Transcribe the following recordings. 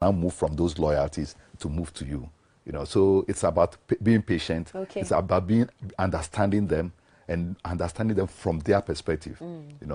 now move from those loyalties to move to you. So it's about being patient. Okay. It's about understanding them and understanding them from their perspective.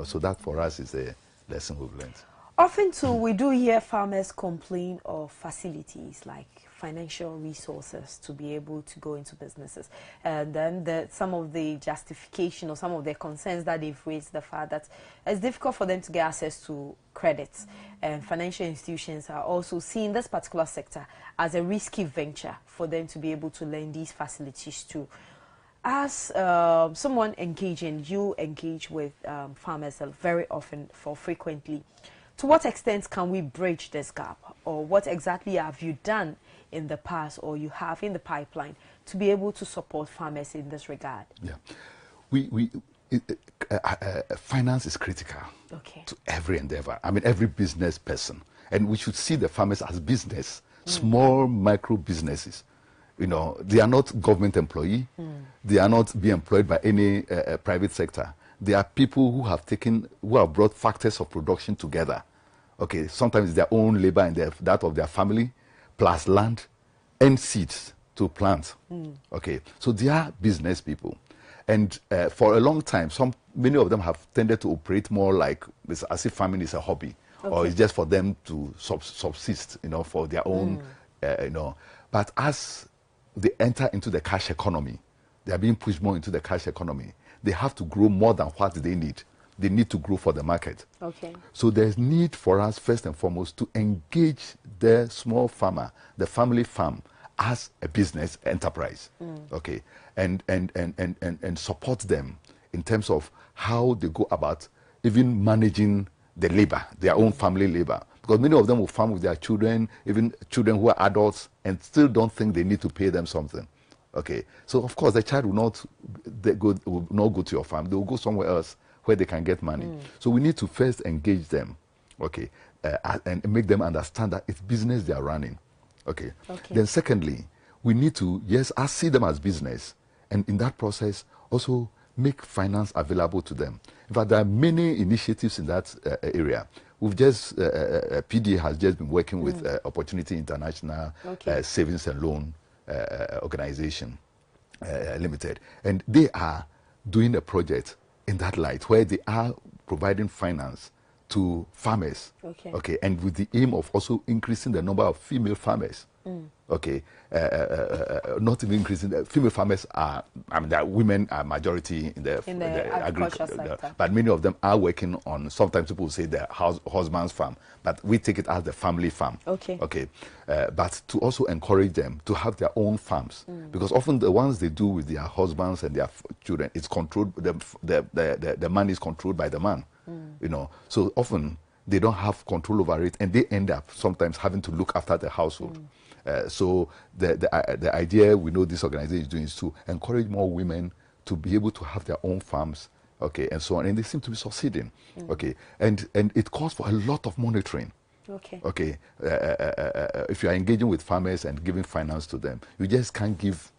So that for us is a lesson we've learned. Often too, we do hear farmers complain of facilities like financial resources to be able to go into businesses. And then some of the justification or some of the concerns that they've raised, the fact that it's difficult for them to get access to credits. And financial institutions are also seeing this particular sector as a risky venture for them to be able to lend these facilities to. As someone engaging, you engage with farmers very often, frequently. To what extent can we bridge this gap, or what exactly have you done in the past or you have in the pipeline to be able to support farmers in this regard? Yeah, finance is critical to every endeavor. I mean, every business person. And we should see the farmers as business, small micro businesses. They are not government employee. They are not being employed by any private sector. They are people who have brought factors of production together. Okay, sometimes it's their own labor and that of their family, plus land and seeds to plant. Okay, so they are business people. And for a long time, many of them have tended to operate more like as if farming is a hobby, or it's just for them to subsist, for their own, But as they enter into the cash economy, they are being pushed more into the cash economy. They have to grow more than what they need. They need to grow for the market. Okay. So there's need for us, first and foremost, to engage the small farmer, the family farm, as a business enterprise. Okay, and support them in terms of how they go about even managing the labor, their own family labor. Because many of them will farm with their children, even children who are adults, and still don't think they need to pay them something. Okay, so of course the child will not go to your farm. They will go somewhere else where they can get money. So we need to first engage them, okay, and make them understand that it's business they are running. Okay. Then secondly, we need to, see them as business, and in that process also make finance available to them. In fact, there are many initiatives in that area. We've just, PDA has just been working with Opportunity International Savings and Loan Organization Limited, and they are doing a project in that light where they are providing finance to farmers, okay, and with the aim of also increasing the number of female farmers. Okay, not even increasing. Female farmers are, the women are majority in the agriculture sector, but many of them are working on. Sometimes people say the husband's farm, but we take it as the family farm. Okay, but to also encourage them to have their own farms, because often the ones they do with their husbands and their children, it's controlled. The money is controlled by the man. So often they don't have control over it, and they end up sometimes having to look after the household. So the idea we know this organization is doing is to encourage more women to be able to have their own farms, okay, and so on. And they seem to be succeeding, okay. And it calls for a lot of monitoring. Okay. If you are engaging with farmers and giving finance to them, you just can't give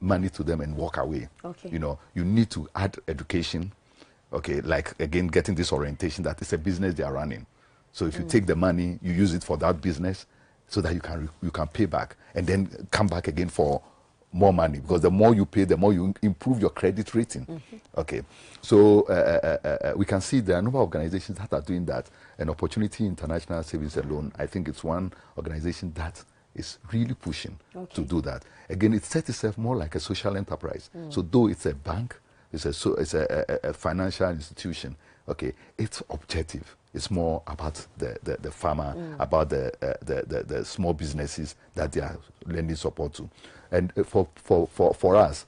money to them and walk away. You need to add education. Okay, like again, getting this orientation that it's a business they are running. So if you take the money, you use it for that business, so that you can pay back, and then come back again for more money. Because the more you pay, the more you improve your credit rating. Okay, so we can see there are a number of organizations that are doing that. And Opportunity International Savings and Loan, I think it's one organization that is really pushing to do that. Again, it sets itself more like a social enterprise. So though it's a bank, it's a financial institution, okay, it's objective. It's more about the farmer, about the small businesses that they are lending support to. And for us,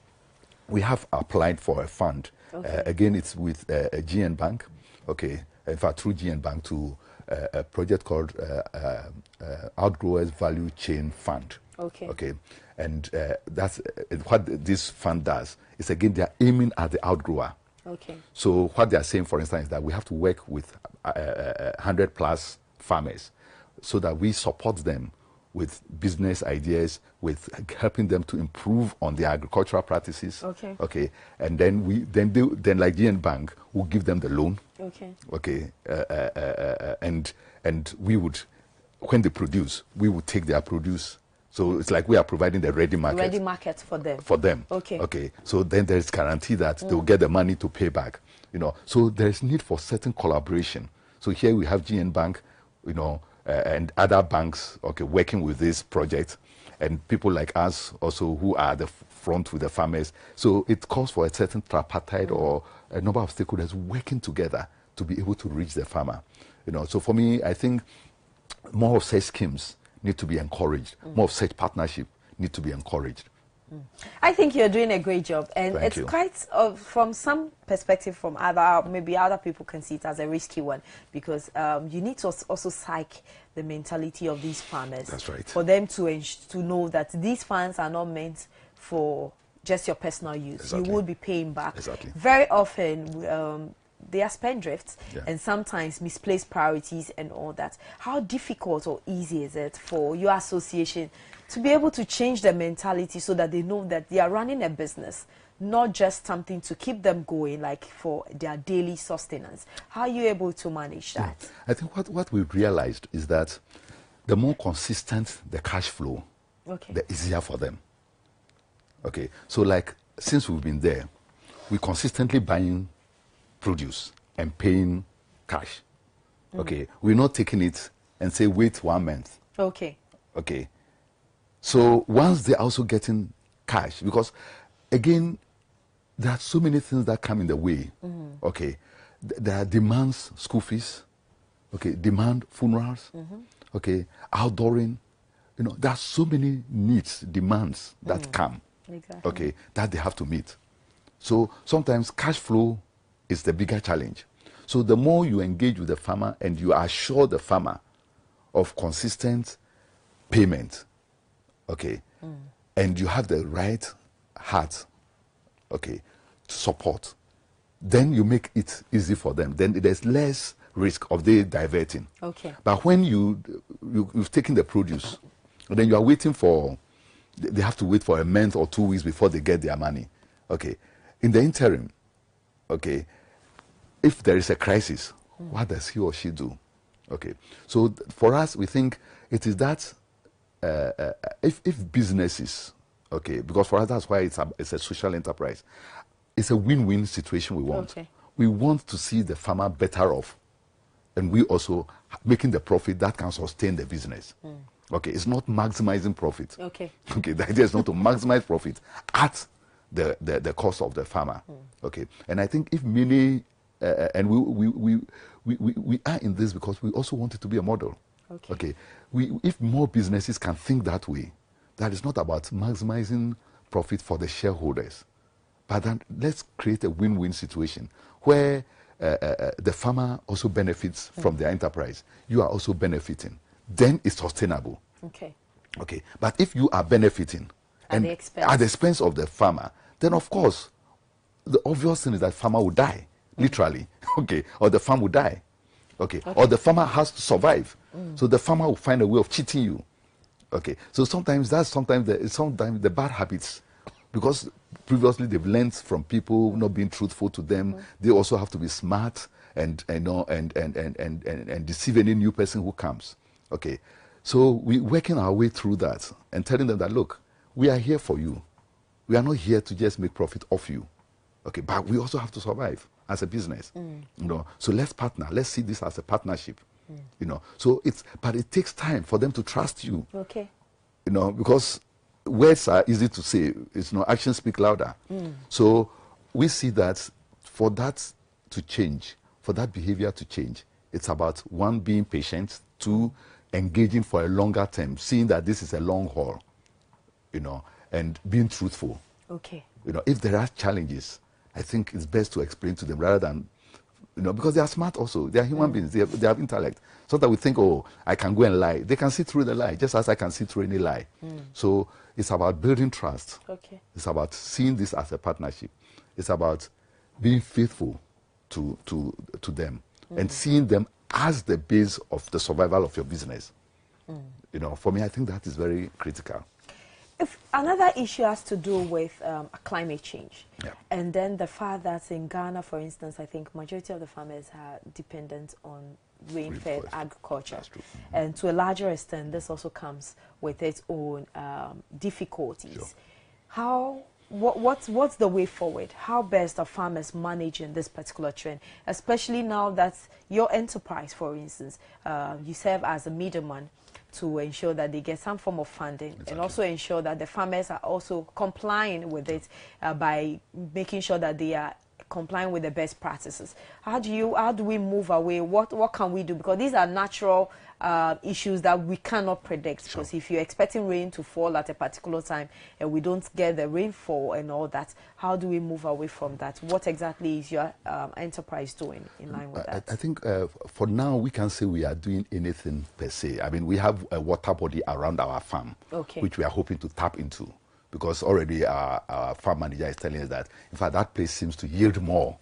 we have applied for a fund. Again, it's with GN Bank, okay, in fact, through GN Bank to a project called Outgrowers Value Chain Fund. Okay. And that's what this fund does. Is again, they are aiming at the outgrower. So what they are saying, for instance, is that we have to work with 100+ farmers so that we support them with business ideas, with helping them to improve on their agricultural practices. Okay. And then then like GN Bank will give them the loan. Okay. And we would when they produce, we will take their produce. So it's like we are providing the ready market. Ready market for them. For them. Okay. Okay. So then there is guarantee that they will get the money to pay back. So there is need for certain collaboration. So here we have GN Bank, and other banks, okay, working with this project, and people like us also who are the front with the farmers. So it calls for a certain tripartite or a number of stakeholders working together to be able to reach the farmer. So for me, I think more of such schemes need to be encouraged. More of such partnership need to be encouraged. I think you're doing a great job, and Thank it's you. quite, from some perspective, from maybe other people can see it as a risky one, because you need to also psych the mentality of these farmers. That's right. For them to know that these funds are not meant for just your personal use. Exactly. You will be paying back. Exactly. Very often, they are spendthrifts, Yeah. and sometimes misplaced priorities and all that. How difficult or easy is it for your association to be able to change their mentality so that they know that they are running a business, not just something to keep them going, like for their daily sustenance? How are you able to manage that? Yeah. I think what we've realized is that the more consistent the cash flow, Okay. the easier for them. Okay, so like since we've been there, we're consistently buying produce and paying cash. Okay, we're not taking it and say wait 1 month. Okay. Okay, so once they're also getting cash, because again, there are so many things that come in the way. Okay, there are demands, school fees. Okay, demand funerals. Okay, outdooring. There are so many needs, demands that come. Exactly. Okay, that they have to meet. So sometimes cash flow is the bigger challenge. So the more you engage with the farmer and you assure the farmer of consistent payment, okay, and you have the right heart, okay, to support, then you make it easy for them. Then there's less risk of they diverting. Okay. But when you've taken the produce, and then you are waiting for, they have to wait for a month or 2 weeks before they get their money. Okay. In the interim, okay, if there is a crisis, what does he or she do? Okay. So for us, we think it is that if businesses, okay, because for us that's why it's a social enterprise. It's a win-win situation we want. Okay. We want to see the farmer better off, and we also making the profit that can sustain the business. Okay, it's not maximizing profit. Okay. Okay, the idea is not to maximize profit at the cost of the farmer. Okay, and I think if many, and we are in this because we also want it to be a model. Okay. If more businesses can think that way, that is not about maximizing profit for the shareholders, but then let's create a win-win situation where the farmer also benefits from their enterprise. You are also benefiting. Then it's sustainable. Okay. Okay. But if you are benefiting At the expense. at the expense of the farmer, then of course the obvious thing is that farmer will die, literally. Okay. Or the farm will die. Okay. Or the farmer has to survive. So the farmer will find a way of cheating you. Okay. So sometimes the bad habits, because previously they've learned from people not being truthful to them. They also have to be smart and deceive any new person who comes. Okay, so we're working our way through that and telling them that, look, we are here for you. We are not here to just make profit off you. Okay, but we also have to survive as a business. So let's partner. Let's see this as a partnership. But it takes time for them to trust you. Okay. Because words are easy to say. Actions speak louder. So we see that for that to change, for that behavior to change, it's about one, being patient, two, engaging for a longer term, seeing that this is a long haul, and being truthful. Okay. If there are challenges, I think it's best to explain to them rather than, because they are smart also. They are human beings. They have intellect. So that we think, oh, I can go and lie. They can see through the lie, just as I can see through any lie. So it's about building trust. Okay. It's about seeing this as a partnership. It's about being faithful to them and seeing them as the base of the survival of your business. For me, I think that is very critical. If another issue has to do with climate change, and then the fact that in Ghana, for instance, I think majority of the farmers are dependent on rain-fed agriculture. That's true. And to a larger extent, this also comes with its own difficulties. Sure. What's the way forward? How best are farmers managing this particular trend, especially now that your enterprise, for instance, you serve as a middleman to ensure that they get some form of funding, and also ensure that the farmers are also complying with it by making sure that they are complying with the best practices. How do we move away? What can we do? Because these are natural issues that we cannot predict. Because if you're expecting rain to fall at a particular time and we don't get the rainfall and all that, how do we move away from that? What exactly is your enterprise doing in line with that? I think for now we can say we are doing anything per se. I mean, we have a water body around our farm, which we are hoping to tap into. Because already our farm manager is telling us that, in fact, that place seems to yield more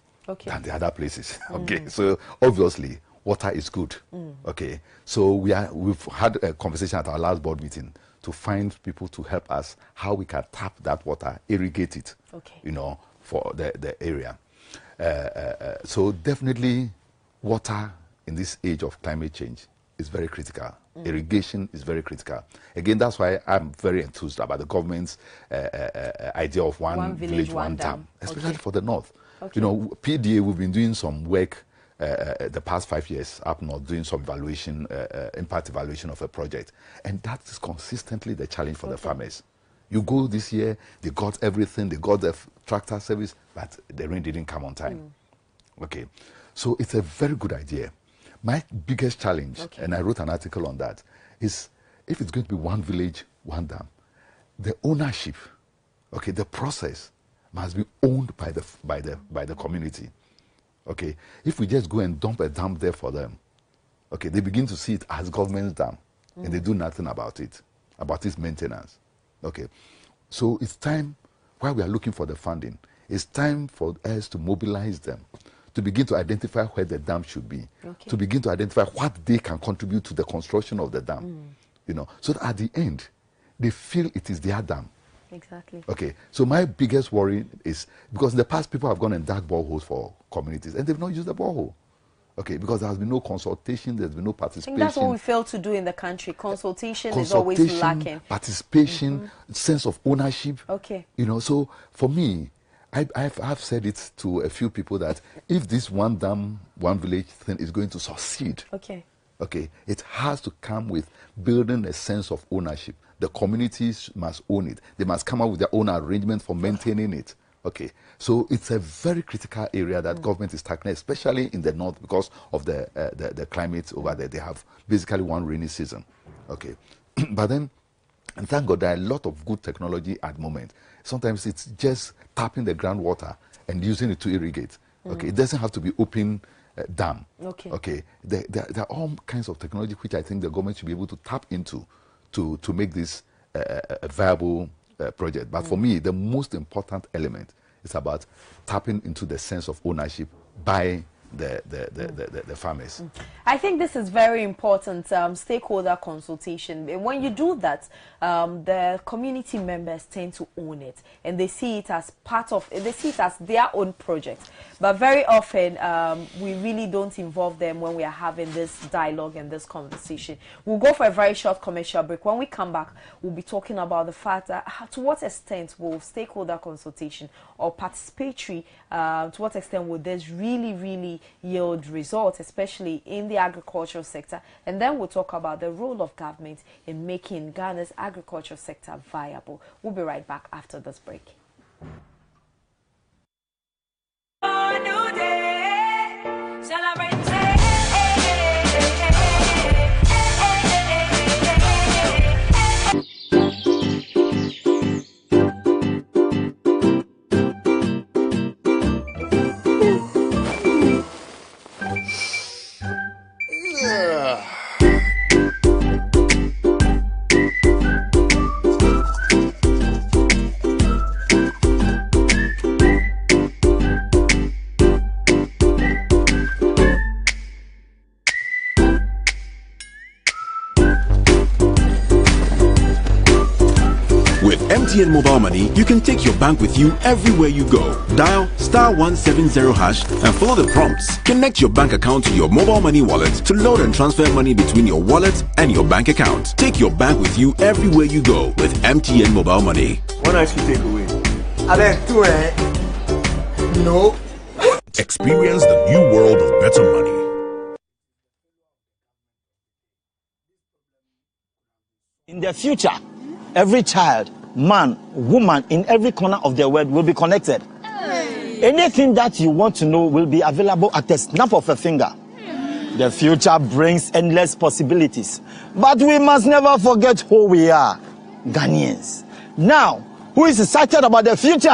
than the other places. So obviously, water is good. So we've had a conversation at our last board meeting to find people to help us how we can tap that water, irrigate it, you know, for the area. So definitely, water in this age of climate change is very critical. Irrigation is very critical. Again, that's why I'm very enthused about the government's idea of one village, one dam, especially for the north. You know, PDA, we've been doing some work the past 5 years up north, doing some evaluation, impact evaluation of a project. And that is consistently the challenge for the farmers. You go this year, they got everything, they got the tractor service, but the rain didn't come on time. So it's a very good idea. My biggest challenge, and I wrote an article on that, is if it's going to be one village, one dam, the ownership, the process must be owned by the community. If we just go and dump a dam there for them, they begin to see it as government's dam, and they do nothing about its maintenance. So it's time, while we are looking for the funding, it's time for us to mobilize them, to begin to identify where the dam should be, to begin to identify what they can contribute to the construction of the dam, you know, so that at the end, they feel it is their dam. So my biggest worry is, because in the past people have gone and dug boreholes for communities, and they've not used the borehole. Because there has been no consultation, there's been no participation. I think that's what we fail to do in the country. Consultation is always lacking. Participation, sense of ownership. You know, so for me, I've said it to a few people that if this one dam, one village thing is going to succeed, it has to come with building a sense of ownership. The communities must own it. They must come up with their own arrangement for maintaining it. So it's a very critical area that government is tackling, especially in the north, because of the climate over there. They have basically one rainy season. But then, and thank God, there are a lot of good technology at the moment. Sometimes it's just tapping the groundwater and using it to irrigate. It doesn't have to be open dam. There are all kinds of technology which I think the government should be able to tap into to make this a viable project. But for me, the most important element is about tapping into the sense of ownership by the farmers. I think this is very important, stakeholder consultation. And when you do that, the community members tend to own it, and they see it as they see it as their own project. But very often, we really don't involve them when we are having this dialogue and this conversation. We'll go for a very short commercial break. When we come back, we'll be talking about the fact that to what extent will stakeholder consultation or participatory, to what extent will this really yield results, especially in the agricultural sector. And then we'll talk about the role of government in making Ghana's agricultural sector viable. We'll be right back after this break. MTN Mobile Money, you can take your bank with you everywhere you go. Dial *170# and follow the prompts. Connect your bank account to your mobile money wallet to load and transfer money between your wallet and your bank account. Take your bank with you everywhere you go with MTN Mobile Money. One actually take away. No. Experience the new world of better money. In the future, every child, man, woman in every corner of the world will be connected. Anything that you want to know will be available at the snap of a finger. The future brings endless possibilities, but we must never forget who we are, Ghanaians. Now, who is excited about the future?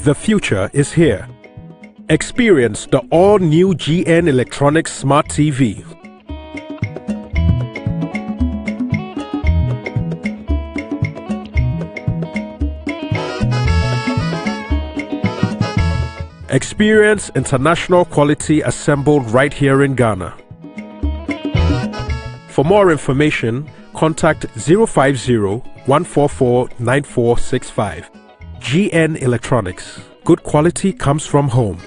The future is here. Experience the all-new GN Electronics Smart TV. Experience international quality assembled right here in Ghana. For more information, contact 050-144-9465. GN Electronics. Good quality comes from home.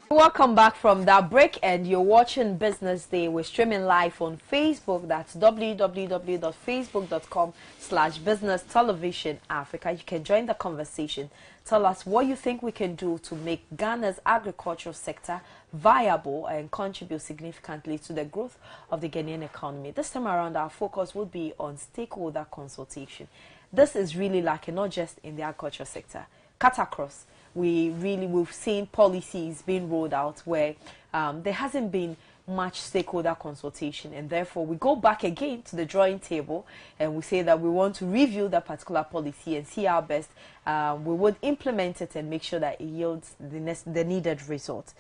Welcome back from that break, and you're watching Business Day. We're streaming live on Facebook. That's www.facebook.com/business television Africa. You can join the conversation. Tell us what you think we can do to make Ghana's agricultural sector viable and contribute significantly to the growth of the Ghanaian economy. This time around, our focus would be on stakeholder consultation. This is really lacking, not just in the agricultural sector. Cut across. We've seen policies being rolled out where there hasn't been much stakeholder consultation, and therefore we go back again to the drawing table and we say that we want to review that particular policy and see how best we would implement it and make sure that it yields the needed result.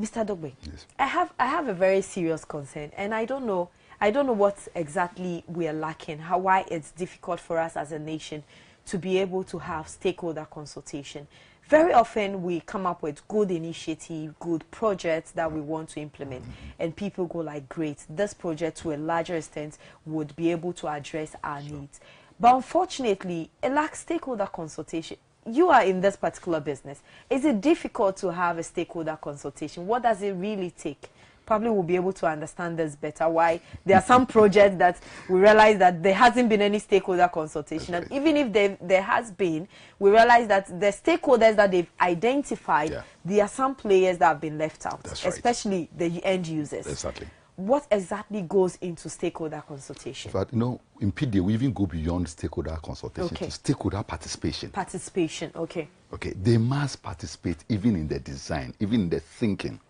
Mr. Dogbe, yes. I have a very serious concern, and I don't know what exactly we are lacking, why it's difficult for us as a nation to be able to have stakeholder consultation. Very often we come up with good initiative, good projects that we want to implement, and people go like, great, this project to a larger extent would be able to address our needs. But unfortunately, it lacks stakeholder consultation. You are in this particular business. Is it difficult to have a stakeholder consultation? What does it really take? Probably will be able to understand this better, why there are some projects that we realize that there hasn't been any stakeholder consultation. And even if there has been, we realize that the stakeholders that they've identified, there are some players that have been left out, especially the end users. Exactly. What exactly goes into stakeholder consultation? But, in PDA, we even go beyond stakeholder consultation to stakeholder participation. Participation, okay. Okay, they must participate even in the design, even in the thinking.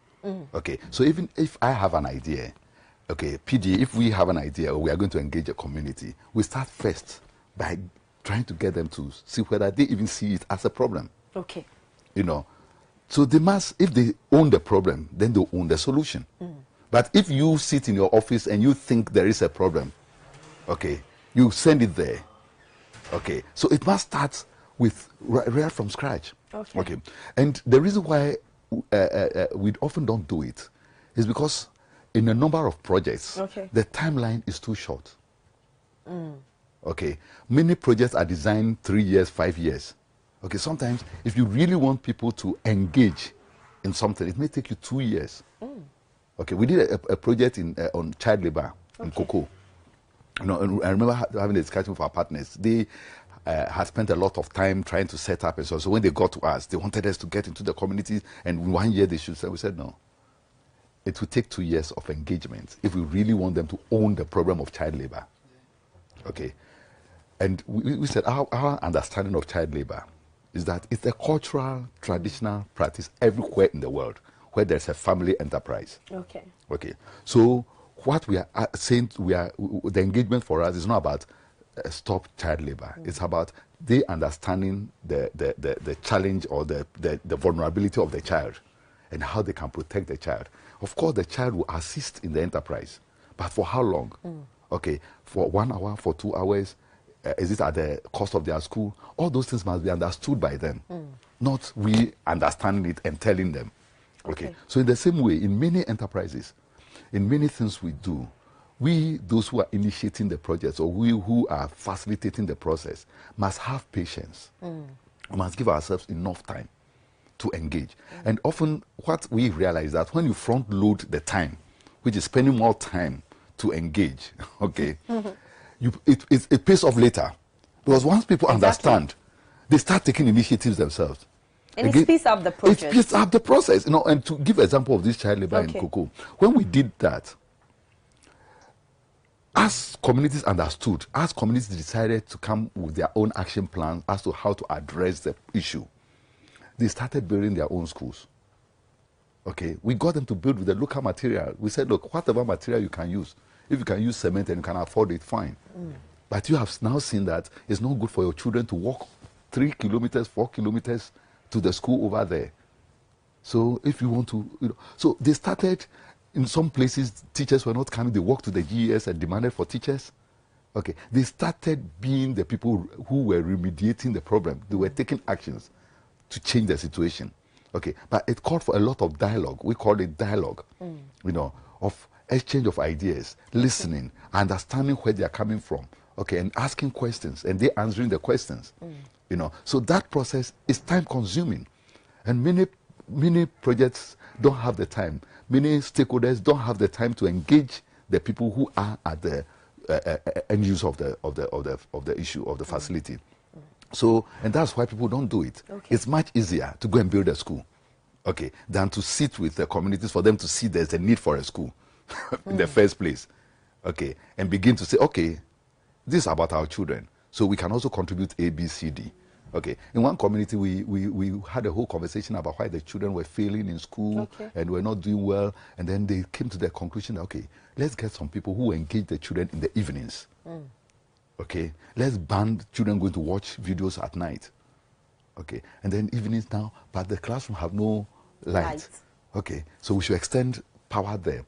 Okay, so even if I have an idea, okay, PD, if we have an idea or we are going to engage a community, we start first by trying to get them to see whether they even see it as a problem. Okay. So they must, if they own the problem, then they own the solution. But if you sit in your office and you think there is a problem, okay, you send it there. Okay, so it must start with right from scratch. Okay. And the reason why we often don't do it is because in a number of projects, the timeline is too short. Okay, many projects are designed 3 years, 5 years. Okay, sometimes if you really want people to engage in something, it may take you 2 years. Okay, we did a project on child labor in cocoa. I remember having a discussion with our partners. They had spent a lot of time trying to set up, and so when they got to us, they wanted us to get into the communities, and in 1 year they should say. We said no. It will take 2 years of engagement if we really want them to own the problem of child labor. Okay, and we said our understanding of child labor is that it's a cultural, traditional practice everywhere in the world where there's a family enterprise. Okay. Okay. So what we are saying, the engagement for us is not about stop child labor. It's about they understanding the challenge or the vulnerability of the child, and how they can protect the child. Of course, the child will assist in the enterprise, but for how long? Okay, for 1 hour, for 2 hours? Is it at the cost of their school? All those things must be understood by them, not we understanding it and telling them. Okay. So in the same way, in many enterprises, in many things we do, we, those who are initiating the projects, or we who are facilitating the process, must have patience. We must give ourselves enough time to engage. And often what we realize that when you front load the time, which is spending more time to engage, okay, it pays off later. Because once people understand, they start taking initiatives themselves. And it speeds up the process. It speeds up the process. You know, and to give an example of this child labor in cocoa, when we did that, as communities understood, as communities decided to come with their own action plan as to how to address the issue, they started building their own schools. Okay, we got them to build with the local material. We said, look, whatever material you can use, if you can use cement and you can afford it, fine. But you have now seen that it's not good for your children to walk 3 kilometers, 4 kilometers to the school over there. So if you want to, you know, so they started. In some places, teachers were not coming. They walked to the GES and demanded for teachers. Okay, they started being the people who were remediating the problem. They were taking actions to change the situation. Okay, but it called for a lot of dialogue. We call it dialogue, you know, of exchange of ideas, listening, understanding where they are coming from. Okay, and asking questions, and they answering the questions. You know, so that process is time consuming, and many projects don't have the time. Many stakeholders don't have the time to engage the people who are at the end use of the issue of the facility. So, and that's why people don't do it. It's much easier to go and build a school, okay, than to sit with the communities for them to see there's a need for a school in the first place, okay, and begin to say, okay, this is about our children, so we can also contribute A, B, C, D. Okay, in one community, we had a whole conversation about why the children were failing in school and were not doing well. And then they came to the conclusion that, okay, let's get some people who engage the children in the evenings. Okay, let's ban children going to watch videos at night. Okay, and then evenings now, but the classroom have no light. Okay, so we should extend power there.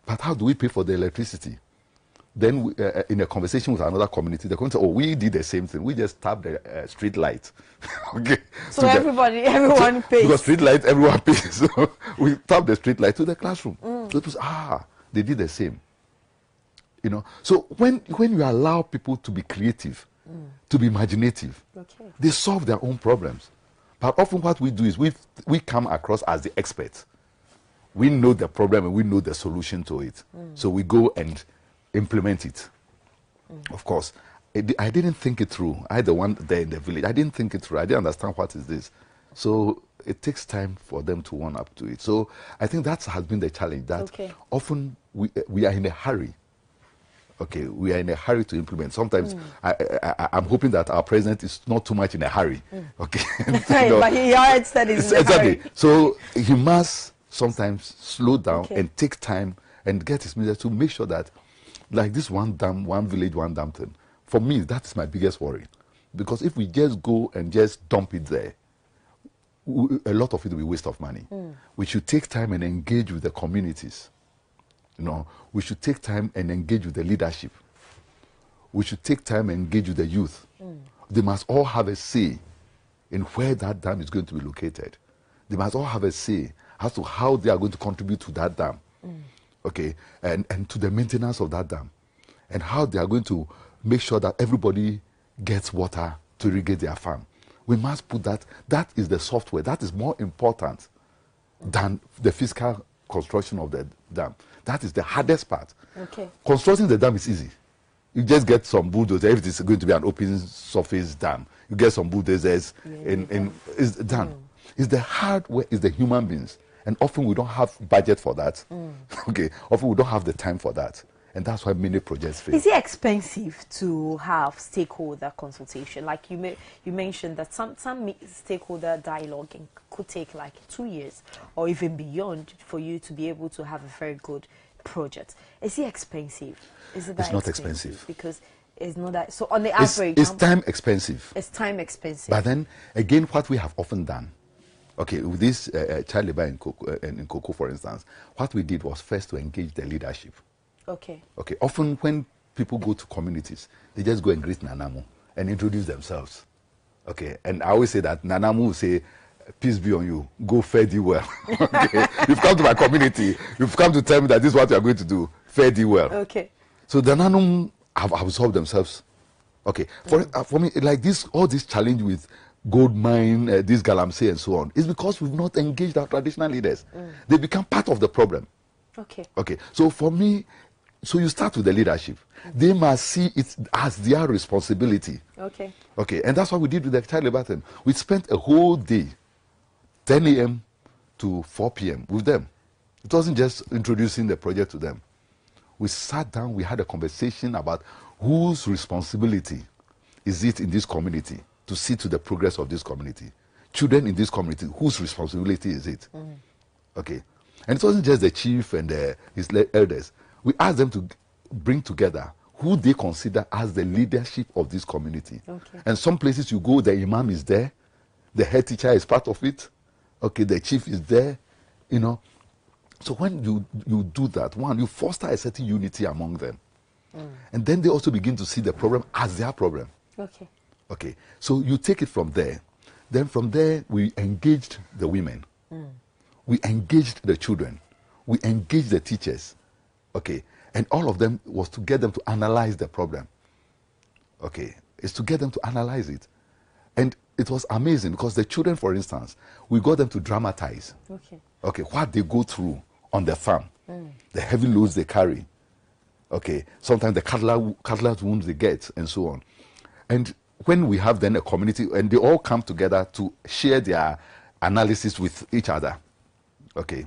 But how do we pay for the electricity? Then we, in a conversation with another community, they're going to say, oh, we did the same thing. We just tapped the street light. Okay. So everyone pays. Because street light, everyone pays. So we tapped the street light to the classroom. So it was, they did the same. You know, so when you allow people to be creative, to be imaginative, they solve their own problems. But often what we do is we come across as the experts. We know the problem and we know the solution to it. So we go and implement it. Of course, I didn't think it through. I had the one there in the village. I didn't think it through. I didn't understand what is this. So it takes time for them to warm up to it. So I think that has been the challenge, that often we are in a hurry. Okay, we are in a hurry to implement. Sometimes I'm hoping that our president is not too much in a hurry. Okay, but he already said he's in a hurry. So he must sometimes slow down and take time and get his ministers to make sure that, like this one dam, one village, one dam thing, for me, that's my biggest worry. Because if we just go and just dump it there, a lot of it will be waste of money. We should take time and engage with the communities. You know, we should take time and engage with the leadership. We should take time and engage with the youth. They must all have a say in where that dam is going to be located. They must all have a say as to how they are going to contribute to that dam. Okay, and to the maintenance of that dam, and how they are going to make sure that everybody gets water to irrigate their farm. We must put that is the software. That is more important than the physical construction of the dam. That is the hardest part. Constructing the dam is easy. You just get some bulldozers. If it is going to be an open surface dam, you get some bulldozers and it's done. It's the hardware, it's the human beings. And often we don't have budget for that. Okay, often we don't have the time for that. And that's why many projects fail. Is it expensive to have stakeholder consultation? Like you mentioned that some stakeholder dialoguing could take like 2 years or even beyond for you to be able to have a very good project. Is it expensive? Is it that it's not expensive. Because it's not that. So on the average, it's time expensive. It's time expensive. But then again, what we have often done Okay, with this child labor in cocoa, for instance, what we did was first to engage the leadership. Okay. Okay, often when people go to communities, they just go and greet Nanamu and introduce themselves. Okay, and I always say that Nanamu will say, peace be on you, go fare thee well. Okay, you've come to my community, you've come to tell me that this is what you are going to do, fare thee well. Okay. So the Nanamu have absorbed themselves. Okay, for me, like this, all this challenge with gold mine, this galamsey and so on, is because we've not engaged our traditional leaders. They become part of the problem. Okay. Okay, so for me, so you start with the leadership. They must see it as their responsibility. Okay. Okay, and that's what we did with the child labor thing. We spent a whole day, 10 a.m. to 4 p.m. with them. It wasn't just introducing the project to them. We sat down, we had a conversation about whose responsibility is it in this community to see to the progress of this community. Children in this community, whose responsibility is it? Okay, and it wasn't just the chief and his elders. We asked them to bring together who they consider as the leadership of this community. Okay. And some places you go, the imam is there, the head teacher is part of it, okay, the chief is there, you know. So when you do that, one, you foster a certain unity among them. And then they also begin to see the problem as their problem. Okay. Okay, so you take it from there. Then from there, we engaged the women. We engaged the children. We engaged the teachers. Okay, and all of them was to get them to analyze the problem. Okay, it's to get them to analyze it. And it was amazing because the children, for instance, we got them to dramatize. Okay, what they go through on the farm, the heavy loads they carry. Okay, sometimes the cutlass wounds they get, and so on. And when we have then a community, and they all come together to share their analysis with each other, okay,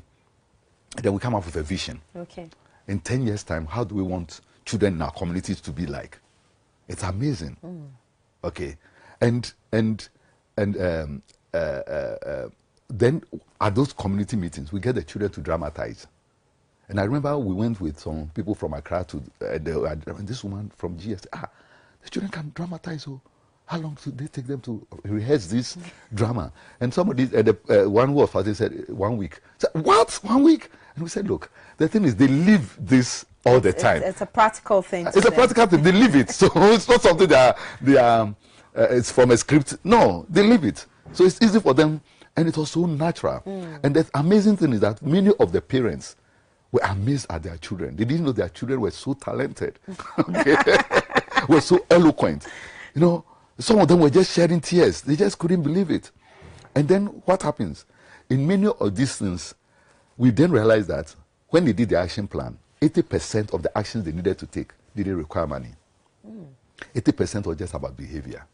and then we come up with a vision. Okay. In 10 years' time, how do we want children in our communities to be like? It's amazing. Okay, and then at those community meetings, we get the children to dramatize. And I remember we went with some people from Accra to this woman from GS. The children can dramatize. So how long do they take them to rehearse this drama? And somebody, one who was fasting said 1 week. I said, what? 1 week? And we said, look, the thing is they live this all the time. It's a practical thing. It's a practical thing. They live it. So it's not something it's from a script. No, they live it. So it's easy for them. And it was so natural. And the amazing thing is that many of the parents were amazed at their children. They didn't know their children were so talented, were so eloquent. You know, some of them were just shedding tears. They just couldn't believe it. And then what happens? In many of these things, we then realized that when they did the action plan, 80% of the actions they needed to take didn't require money. 80% was just about behavior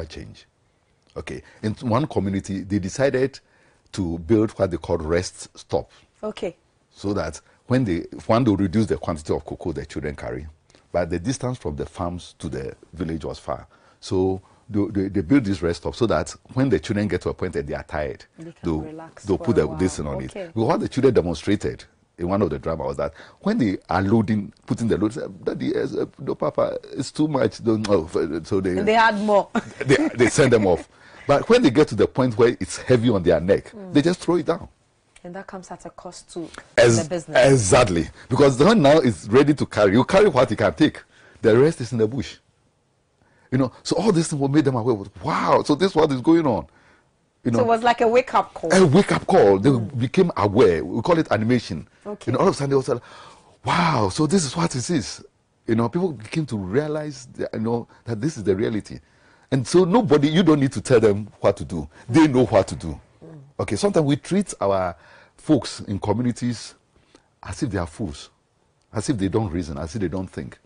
change. Okay, in one community, they decided to build what they called rest stop. Okay. So that when they reduce the quantity of cocoa the children carry, but the distance from the farms to the village was far. So they build this rest stop so that when the children get to a point that they are tired, they'll put this on it. Because what the children demonstrated in one of the drama was that when they are putting the load, say, Daddy, no, Papa, it's too much. So they had more. they send them off. But when they get to the point where it's heavy on their neck, they just throw it down. And that comes at a cost to the business. Exactly. Because the one now is ready to carry. You carry what you can take. The rest is in the bush. You know, so all this thing made them aware. Wow, so this is what is going on. You know, so it was like a wake-up call. A wake-up call. They became aware. We call it animation. Okay. And all of a sudden they was like, wow, so this is what it is. You know, people became to realize, that this is the reality. And so you don't need to tell them what to do. They know what to do. Okay, sometimes we treat our folks in communities as if they are fools, as if they don't reason, as if they don't think,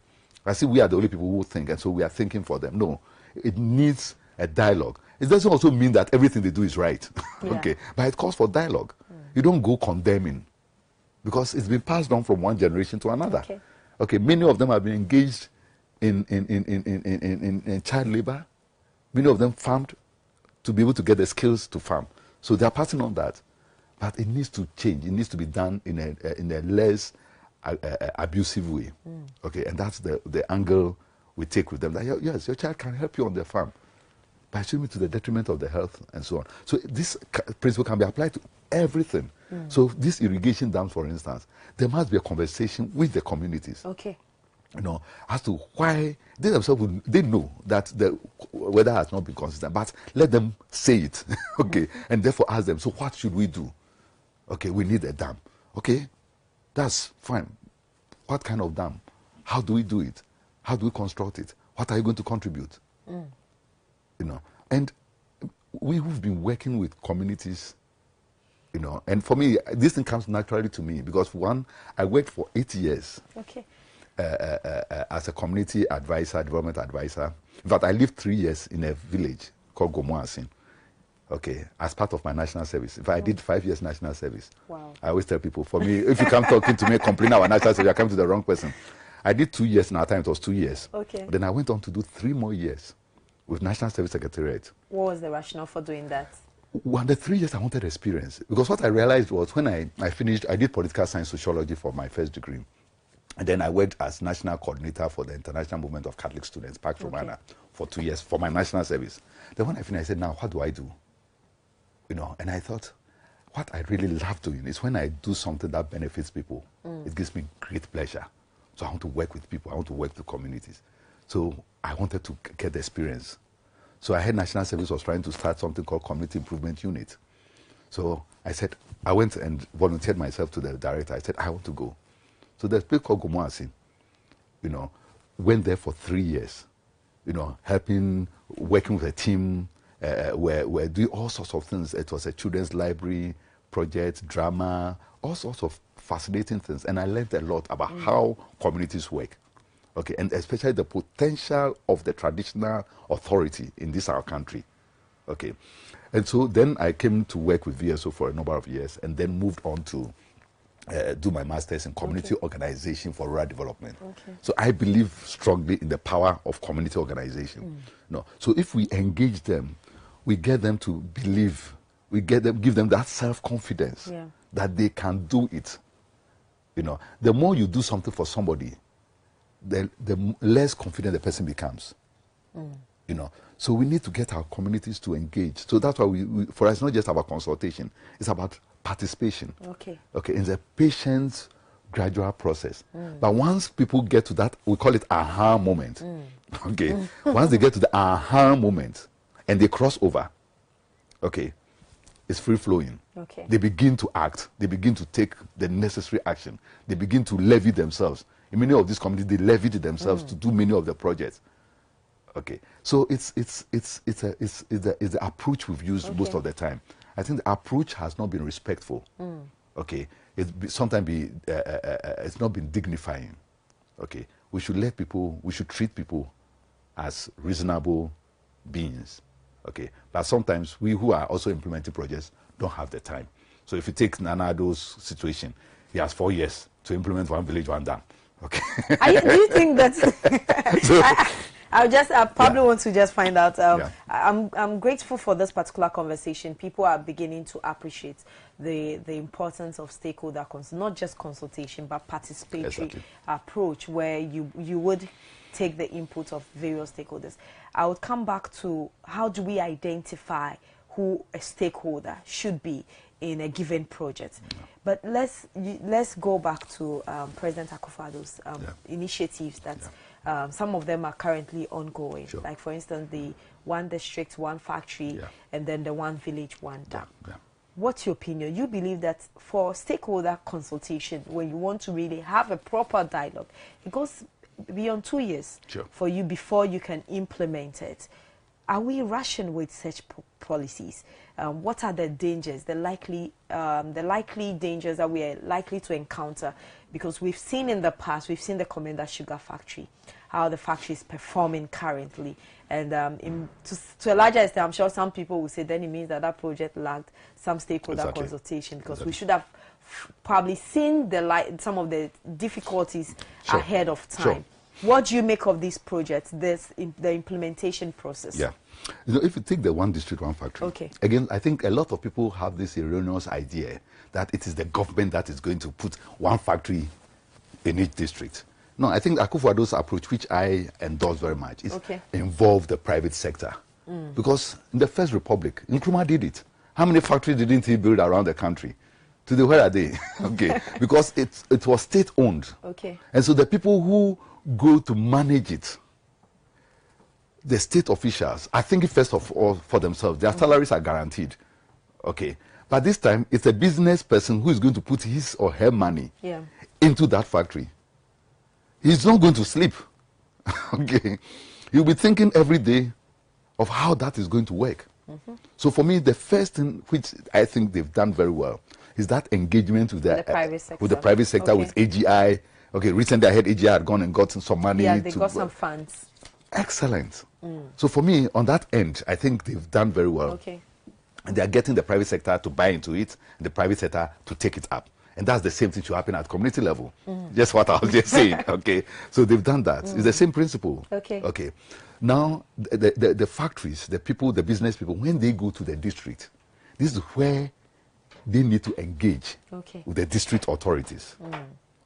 as if we are the only people who think, and so we are thinking for them. No, it needs a dialogue. It doesn't also mean that everything they do is right, okay, but it calls for dialogue. You don't go condemning, because it's been passed on from one generation to another. Okay, many of them have been engaged in child labor. Many of them farmed to be able to get the skills to farm. So they are passing on that. But it needs to change. It needs to be done in a less abusive way. Okay, and that's the angle we take with them. That, yes, your child can help you on the farm. by swimming to the detriment of the health and so on. So this principle can be applied to everything. So this irrigation dams, for instance, there must be a conversation with the communities. Okay. You know, as to why they themselves they know that the weather has not been consistent, but let them say it, okay, and therefore ask them. So what should we do? Okay, we need a dam. Okay, that's fine. What kind of dam? How do we do it? How do we construct it? What are you going to contribute? You know, and we've been working with communities. You know, and for me, this thing comes naturally to me because one, I worked for 8 years. Okay. As a community advisor, development advisor. In fact, I lived 3 years in a village called Gomoasin, okay, as part of my national service. In fact, I did 5 years national service. Wow. I always tell people, for me, if you come talking to me, complaining about national service, you're coming to the wrong person. I did 2 years in our time, it was 2 years. Okay. Then I went on to do 3 more years with National Service Secretariat. What was the rationale for doing that? Well, the 3 years I wanted experience. Because what I realized was when I finished, I did political science sociology for my first degree. And then I worked as national coordinator for the International Movement of Catholic Students, Pax Romana, for 2 years for my national service. Then when I finished, I said, now, what do I do? You know, and I thought, what I really love doing is when I do something that benefits people, it gives me great pleasure. So I want to work with people. I want to work with communities. So I wanted to get the experience. So I heard National Service was trying to start something called Community Improvement Unit. So I said, I went and volunteered myself to the director. I said, I want to go. So there's a place called Gomoasin, you know, went there for 3 years, you know, helping, working with a team, we're doing all sorts of things. It was a children's library project, drama, all sorts of fascinating things. And I learned a lot about how communities work, okay, and especially the potential of the traditional authority in this our country, okay. And so then I came to work with VSO for a number of years and then moved on to do my master's in community organization for rural development. Okay. So I believe strongly in the power of community organization. No, so if we engage them, we get them to believe, give them that self-confidence that they can do it. You know, the more you do something for somebody, the less confident the person becomes. You know, so we need to get our communities to engage. So that's why for us, it's not just about consultation; it's about participation. Okay. Okay, it's a patient, gradual process. But once people get to that, we call it aha moment. Okay. Once they get to the aha moment and they cross over, okay, it's free flowing. Okay. They begin to act. They begin to take the necessary action. They begin to levy themselves. In many of these communities, they levied themselves to do many of the projects. Okay, so it's the approach we've used most of the time. I think the approach has not been respectful. Okay, sometimes it's not been dignifying. Okay, we should treat people as reasonable beings. Okay, but sometimes we who are also implementing projects don't have the time. So if you take Nana Addo's situation, he has 4 years to implement one village, one dam. Okay. Do you think that? I probably want to just find out. I'm grateful for this particular conversation. People are beginning to appreciate the importance of stakeholder not just consultation, but participatory approach where you would take the input of various stakeholders. I would come back to how do we identify who a stakeholder should be in a given project. But let's go back to President Akufo-Addo's initiatives that some of them are currently ongoing. Sure. Like, for instance, the one district, one factory, and then the one village, one dam. What's your opinion? You believe that for stakeholder consultation, when you want to really have a proper dialogue, it goes beyond 2 years for you before you can implement it. Are we rushing with such policies? What are the dangers, the likely dangers that we are likely to encounter? Because we've seen in the past, we've seen the Commander Sugar Factory, how the factory is performing currently. And to a larger extent, I'm sure some people will say then it means that that project lacked some stakeholder consultation, because we should have probably seen some of the difficulties ahead of time. What do you make of these projects, the implementation process? Yeah. You know, if you take the one district, one factory, again, I think a lot of people have this erroneous idea that it is the government that is going to put one factory in each district. No, I think Akufo-Addo's approach, which I endorse very much, is involve the private sector. Because in the First Republic, Nkrumah did it. How many factories didn't he build around the country? Today, where are they? Okay, because it was state-owned. Okay. And so the people who go to manage it, the state officials, I think first of all for themselves, their salaries are guaranteed. Okay. But this time, it's a business person who is going to put his or her money into that factory. He's not going to sleep. Okay. He'll be thinking every day of how that is going to work. So for me, the first thing which I think they've done very well is that engagement with the private sector, with AGI. Okay, recently I heard AGI had gone and gotten some money. Yeah, they got some funds. Excellent. So for me, on that end, I think they've done very well. Okay. And they are getting the private sector to buy into it, and the private sector to take it up. And that's the same thing should happen at community level. Just what I was just saying. Okay. So they've done that. It's the same principle. Okay. Okay. Now, the factories, the people, the business people, when they go to the district, this is where they need to engage with the district authorities.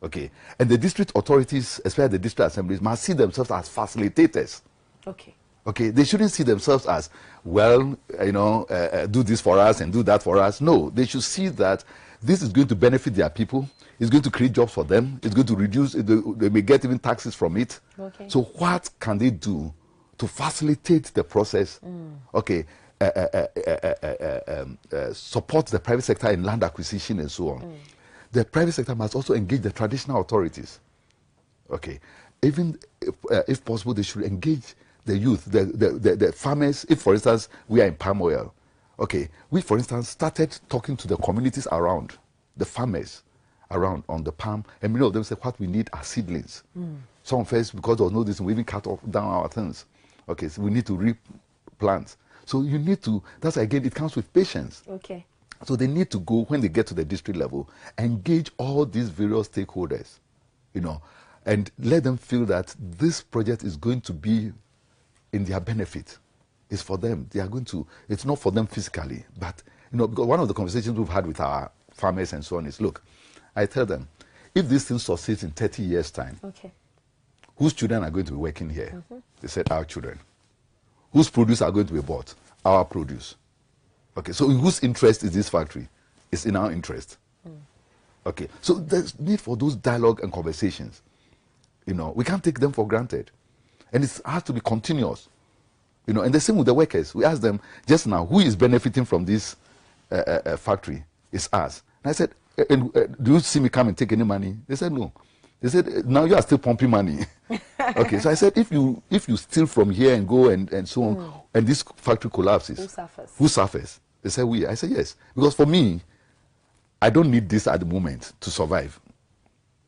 Okay. And the district authorities, especially the district assemblies, must see themselves as facilitators. Okay. Okay. They shouldn't see themselves as, well, you know, do this for us and do that for us. No. They should see that this is going to benefit their people. It's going to create jobs for them. It's going to reduce, they may get even taxes from it. Okay. So what can they do to facilitate the process? Okay. Support the private sector in land acquisition and so on. The private sector must also engage the traditional authorities. Okay. Even if possible, they should engage the youth, the farmers. If, for instance, we are in palm oil, okay, we, for instance, started talking to the communities around, the farmers around on the palm, and many of them said, what we need are seedlings. Some of us, because there was no this, we even cut off down our things. Okay, so we need to replant. So you need to, that's again, it comes with patience. Okay. So they need to go, when they get to the district level, engage all these various stakeholders, you know, and let them feel that this project is going to be in their benefit. It's for them. They are going to, it's not for them physically, but, you know, because one of the conversations we've had with our farmers and so on is, look, I tell them, if this thing succeeds in 30 years' time, whose children are going to be working here? They said, our children. Whose produce are going to be bought? Our produce. Okay, so in whose interest is this factory? It's in our interest. Okay, so there's need for those dialogue and conversations. You know, we can't take them for granted. And it has to be continuous. You know, and the same with the workers. We asked them just now, who is benefiting from this factory? It's us. And I said, do you see me come and take any money? They said, no. They said, now you are still pumping money. Okay, so I said, if you steal from here and go and so on, and this factory collapses, who suffers? Who suffers? They said, we. I said, yes. Because for me, I don't need this at the moment to survive.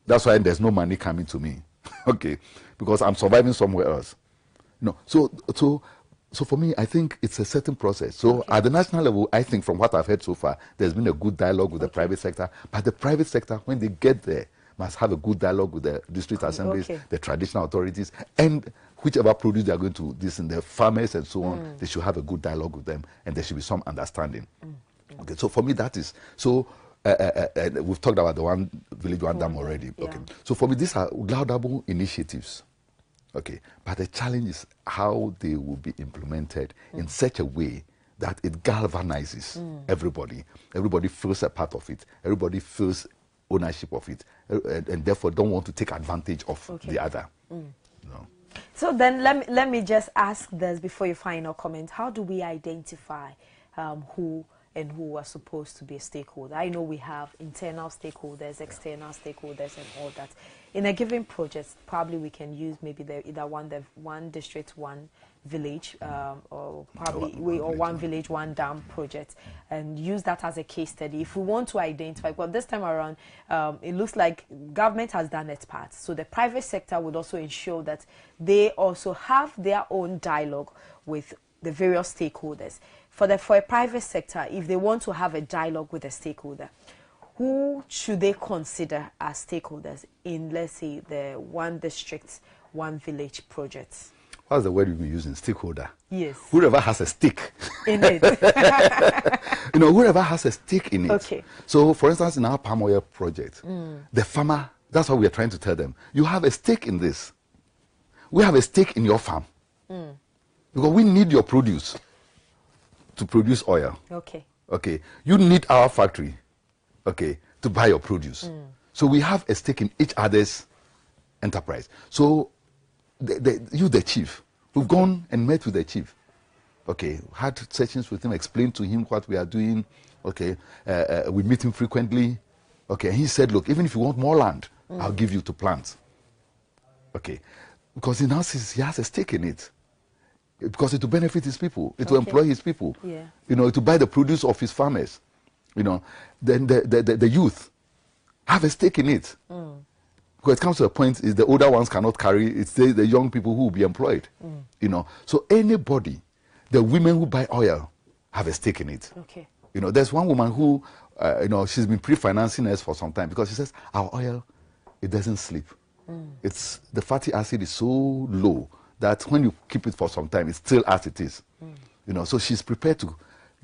That's why there's no money coming to me. Okay, because I'm surviving somewhere else. No, so for me, I think it's a certain process. So at the national level, I think from what I've heard so far, there's been a good dialogue with the private sector. But the private sector, when they get there, must have a good dialogue with the district assemblies, the traditional authorities, and whichever produce they are going to, this and the farmers and so on, they should have a good dialogue with them, and there should be some understanding. Okay, so for me, that is so. We've talked about the one village, one dam already. Okay, so for me, these are laudable initiatives. Okay, but the challenge is how they will be implemented in such a way that it galvanizes everybody. Everybody feels a part of it. Everybody feels ownership of it, and therefore don't want to take advantage of the other. No. So then let me just ask this before your final comment. How do we identify who are supposed to be a stakeholder? I know we have internal stakeholders, external stakeholders, and all that. In a given project, probably we can use maybe either one district, one village, or probably one village, one dam project, and use that as a case study. If we want to identify, well, this time around, it looks like government has done its part. So the private sector would also ensure that they also have their own dialogue with the various stakeholders. For a private sector, if they want to have a dialogue with a stakeholder, who should they consider as stakeholders in, let's say, the one district, one village projects? What's the word you'll be using? Stakeholder. Yes. Whoever has a stake in it. You know, whoever has a stake in it. Okay. So, for instance, in our palm oil project, the farmer, that's what we are trying to tell them. You have a stake in this. We have a stake in your farm. Because we need your produce. to produce oil. Okay. Okay. You need our factory, okay, to buy your produce. So we have a stake in each other's enterprise. So you, the chief, we've gone and met with the chief. Okay, had sessions with him, explained to him what we are doing. Okay, we meet him frequently. Okay, and he said, look, even if you want more land, I'll give you to plant. Okay, because he now says he has a stake in it. Because it will benefit his people, it will employ his people. Yeah. You know, to buy the produce of his farmers. You know, then the youth have a stake in it. Because it comes to a point is the older ones cannot carry, it's the young people who will be employed. You know, so anybody, the women who buy oil have a stake in it. Okay. You know, there's one woman who, you know, she's been pre-financing us for some time because she says our oil, it doesn't sleep. It's the fatty acid is so low that when you keep it for some time, it's still as it is. You know, so she's prepared to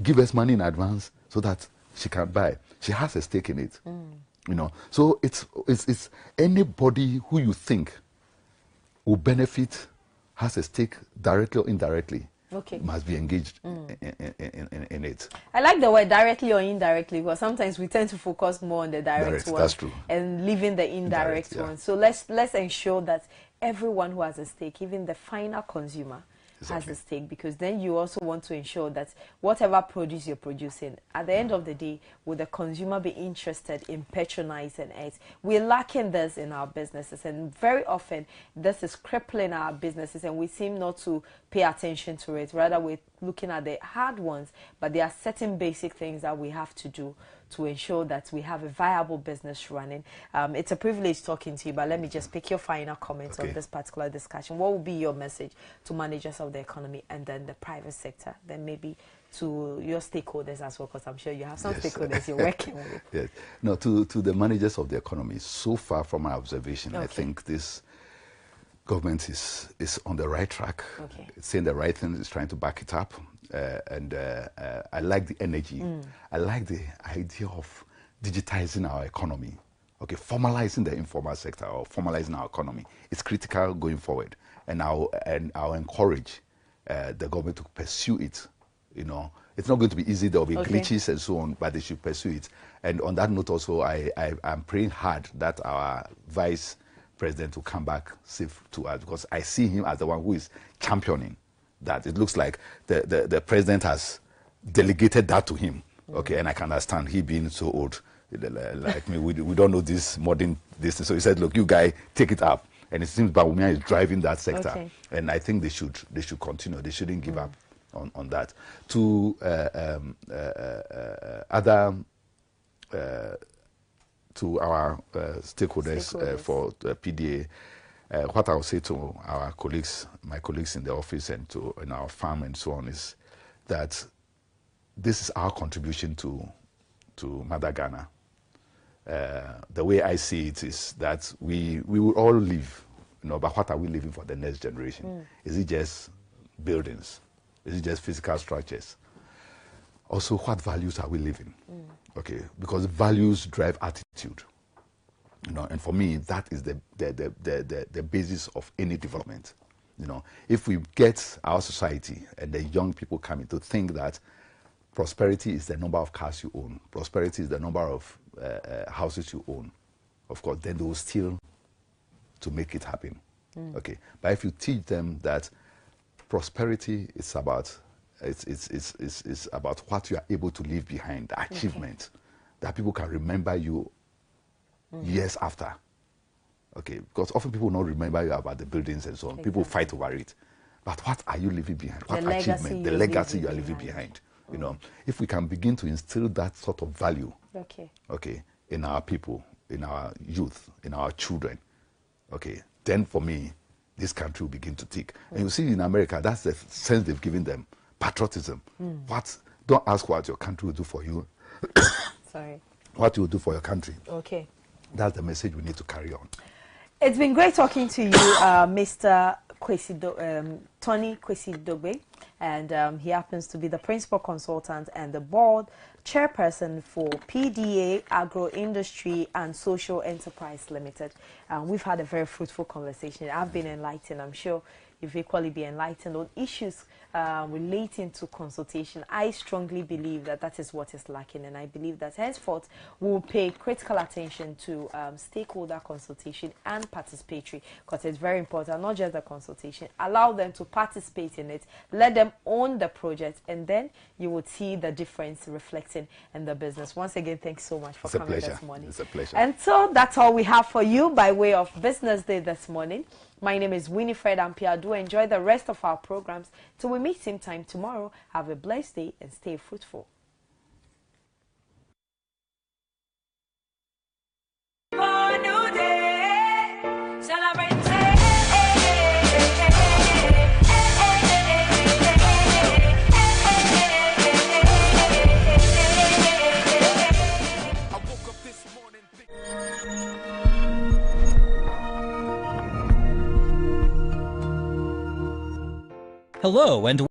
give us money in advance so that she can buy. She has a stake in it. You know, so it's anybody who you think will benefit has a stake directly or indirectly. Okay. Must be engaged in it. I like the word directly or indirectly because sometimes we tend to focus more on the direct one. That's true. And leaving the indirect one. So let's ensure that everyone who has a stake, even the final consumer, has a stake, because then you also want to ensure that whatever produce you're producing, at the end of the day, will the consumer be interested in patronizing it? We're lacking this in our businesses, and very often this is crippling our businesses, and we seem not to pay attention to it. Rather, we're looking at the hard ones, but there are certain basic things that we have to do to ensure that we have a viable business running. It's a privilege talking to you, but let me just pick your final comments on this particular discussion. What will be your message to managers of the economy and then the private sector, then maybe to your stakeholders as well, because I'm sure you have some stakeholders you're working with. Yes. No, to the managers of the economy, so far from my observation, I think this government is on the right track. It's saying the right thing, it's trying to back it up. I like the energy. I like the idea of digitizing our economy. Okay, formalizing the informal sector or formalizing our economy. It's critical going forward, and I'll encourage the government to pursue it. You know, it's not going to be easy. There will be glitches and so on, but they should pursue it. And on that note, also, I'm praying hard that our vice president will come back safe to us, because I see him as the one who is championing that. It looks like the president has delegated that to him. Okay, and I can understand he being so old like me. We don't know this modern this. So he said, look, you guys take it up. And it seems Bawumia is driving that sector. And I think they should continue. They shouldn't give up on that. To other to our stakeholders for PDA, what I will say to our colleagues, my colleagues in the office and in our farm and so on, is that this is our contribution to Mother Ghana. The way I see it is that we will all live, you know, but what are we living for the next generation? Is it just buildings? Is it just physical structures? Also, what values are we living? Okay, because values drive attitude. You know, and for me, that is the basis of any development. You know, if we get our society and the young people coming to think that prosperity is the number of cars you own, prosperity is the number of houses you own, of course, then they will steal to make it happen. Okay, but if you teach them that prosperity is about it's about what you are able to leave behind, the achievement, that people can remember you years after. Okay, because often people don't remember you about the buildings and so on. People fight over it. But what are you leaving behind? What achievement, the legacy you are leaving behind? You know, if we can begin to instill that sort of value, okay, in our people, in our youth, in our children, okay, then for me, this country will begin to tick. And you see in America, that's the sense they've given them, patriotism. Don't ask what your country will do for you. Sorry. What you will do for your country. Okay. That's the message we need to carry on. It's been great talking to you, Mr. Tony Kwesi Dogbe, and he happens to be the principal consultant and the board chairperson for PDA, Agro Industry and Social Enterprise Limited. We've had a very fruitful conversation. I've been enlightened. I'm sure you've equally been enlightened on issues relating to consultation. I strongly believe that that is what is lacking, and I believe that henceforth we'll pay critical attention to stakeholder consultation and participatory, because it's very important. Not just the consultation, allow them to participate in it, let them own the project, and then you would see the difference reflecting in the business. Once again, thanks so much for coming this morning. It's a pleasure. And so that's all we have for you by way of Business Day this morning. My name is Winifred Ampia. Do enjoy the rest of our programs. Till we meet same time tomorrow, have a blessed day and stay fruitful. Hello and